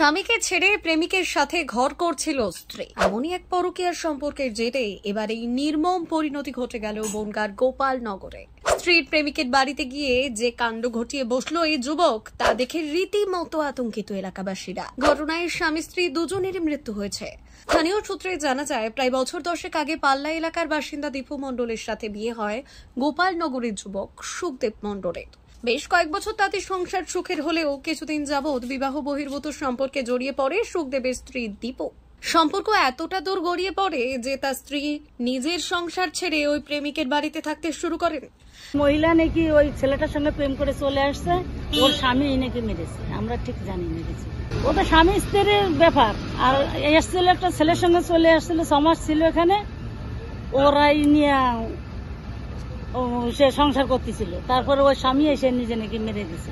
স্বামীকে ছেড়ে প্রেমিকের সাথে ঘর করছিল স্ত্রী, এমনই এক পরকীয়ার সম্পর্কের জেরে এবার এই নির্মম পরিণতি ঘটে গেল বনগাঁর গোপালনগরে। স্ত্রীর প্রেমিকের বাড়িতে গিয়ে যে কাণ্ড ঘটিয়ে বসলো এই যুবক, তা দেখে রীতিমতো আতঙ্কিত এলাকাবাসীরা। ঘটনায় স্বামী স্ত্রী দুজনেরই মৃত্যু হয়েছে। স্থানীয় সূত্রে জানা যায়, প্রায় বছর 10 আগে পাল্লা এলাকার বাসিন্দা দীপু মণ্ডলের সাথে বিয়ে হয় গোপালনগরের যুবক সুখদেব মণ্ডলের। বেশ কয়েক বছর তাদের সংসার সুখের হলেও কিছুদিন যাবৎ বিবাহ বহির্ভূত সম্পর্কে জড়িয়ে পড়ে সুখদেবের স্ত্রী দীপু। সম্পর্ক এতটা দূর গড়িয়ে পড়ে যে তার স্ত্রী নিজের সংসার ছেড়ে ওই প্রেমিকের বাড়িতে থাকতে শুরু করেন। মহিলা নাকি ওই ছেলেটার সঙ্গে প্রেম করে চলে আসছে, ওর স্বামী নাকি মেরেছে, আমরা ঠিক জানি মেরেছে। ওটা স্বামী স্ত্রীর ব্যাপার। আর এসছিল একটা ছেলের সঙ্গে চলে আসছিল, 6 মাস ছিল এখানে, ওরাই নিয়ে সে সংসার করতেছিল। তারপরে ওই স্বামী এসে নিজে নাকি মেরে দিছে,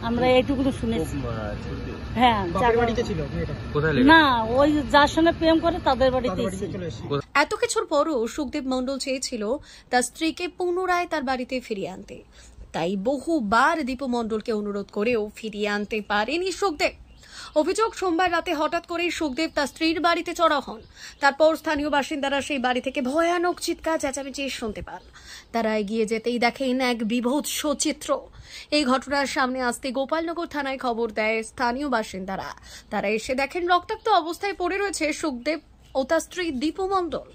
আমরা এইটুকু শুনেছি। হ্যাঁ, না ওই যার সঙ্গে প্রেম করে তাদের বাড়িতে। এত কিছুর পরও সুখদেব মণ্ডল চেয়েছিল তার স্ত্রীকে পুনরায় তার বাড়িতে ফিরিয়ে আনতে, তাই বহুবার দীপু মণ্ডলকে অনুরোধ করেও ফিরিয়ে আনতে পারেনি সুখদেব। অভিযোগ, সোমবার রাতে হঠাৎ করেই সুখদেব তার স্ত্রীর বাড়িতে চড়াও হন। তারপর স্থানীয় বাসিন্দারা সেই বাড়ি থেকে ভয়ানক চিৎকার চেঁচামেচি শুনতে পান। তারা এগিয়ে যেতেই দেখেন এক বিভৎস চিত্র। এই ঘটনার সামনে আসতে গোপালনগর থানায় খবর দেয় স্থানীয় বাসিন্দারা। তারা এসে দেখেন রক্তাক্ত অবস্থায় পড়ে রয়েছে সুখদেব ও তার স্ত্রী দীপু মণ্ডল।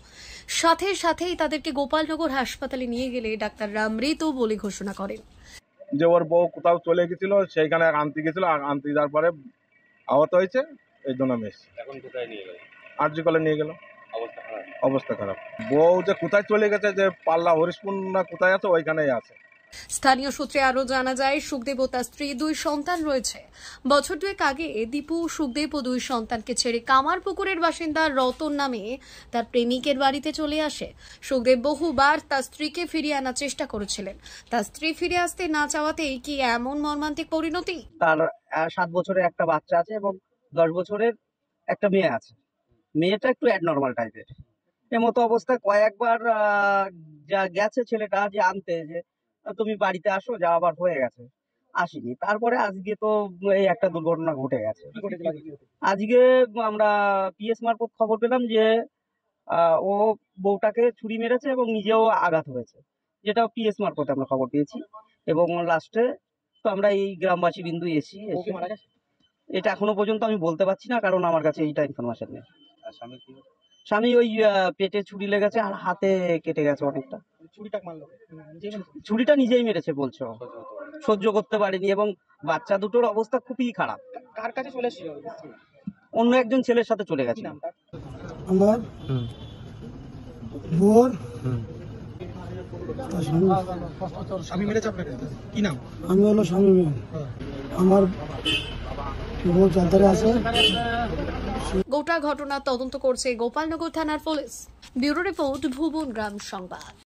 সাথে সাথেই তাদেরকে গোপালনগর হাসপাতালে নিয়ে গেলে ডাক্তাররা মৃত বলে ঘোষণা করেন। যে ওর বউ কোথাও চলে গেছিল, সেইখানে আনতে গেছিল, আনতে যাওয়ার পরে আহত হয়েছে, এই জন্য আমি এসেছি। এখন কোথায় নিয়ে গেল? আরজিকলে নিয়ে গেল, অবস্থা খারাপ। বউ যে কোথায় চলে গেছে, যে পাল্লা হরিশপুর না কোথায় আছে, ওইখানেই আছে। স্থানীয় সূত্রে আরো জানা যায়, সুখদেব ও তার স্ত্রী 2 সন্তান রয়েছে। বছর 2 আগে দীপু সুখদেব ও 2 সন্তানকে ছেড়ে কামারপুকুরের বাসিন্দা রতন নামে তার প্রেমিকের বাড়িতে চলে আসে। সুখদেব বহুবার তার স্ত্রীকে ফিরিয়ে আনার চেষ্টা করেছিলেন। তার স্ত্রী ফিরে আসতে না চাওয়াতেই কি এমন মর্মান্তিক পরিণতি? তার 7 বছরের একটা বাচ্চা আছে এবং 10 বছরের একটা মেয়ে আছে। মেয়েটা একটু অ্যাডনর্মাল টাইপের। এমতো অবস্থায় কয়েকবার যা গেছে ছেলেটা যে আনতে, যে তুমি বাড়িতে আসো, যা আবার হয়ে গেছে, আসিনি। তারপরে আজকে তো এই একটা দুর্ঘটনা ঘটে গেছে। আজকে আমরা পিএস মারফত খবর পেলাম যে ও বউটাকে ছুরি মেরেছে এবং নিজেও আঘাত হয়েছে, যেটা পিএস মারফত আমরা খবর পেয়েছি। এবং লাস্টে তো আমরা এই গ্রামবাসী বিন্দু এসি। এটা এখনো পর্যন্ত আমি বলতে পারছি না, কারণ আমার কাছে এইটা ইনফরমেশন নেই। স্বামী ওই পেটে ছুরি লেগেছে আর হাতে কেটে গেছে অনেকটা। ছুরিটা নিজেই মেরেছে বলছে, সহ্য করতে পারেনি। এবং বাচ্চা দুটোর অবস্থা খুবই খারাপ। কার কাছে চলে এসেছিল? অন্য একজন ছেলের সাথে চলে গেছে। আমার বোর স্বামী মেরেছে আপনাকে? কি নাম? আমি হলো স্বামী, আমার বোর জানতারে আছে। গোটা ঘটনা তদন্ত করছে গোপালনগর থানার পুলিশ। ব্যুরো রিপোর্ট, ভুবন গ্রাম সংবাদ।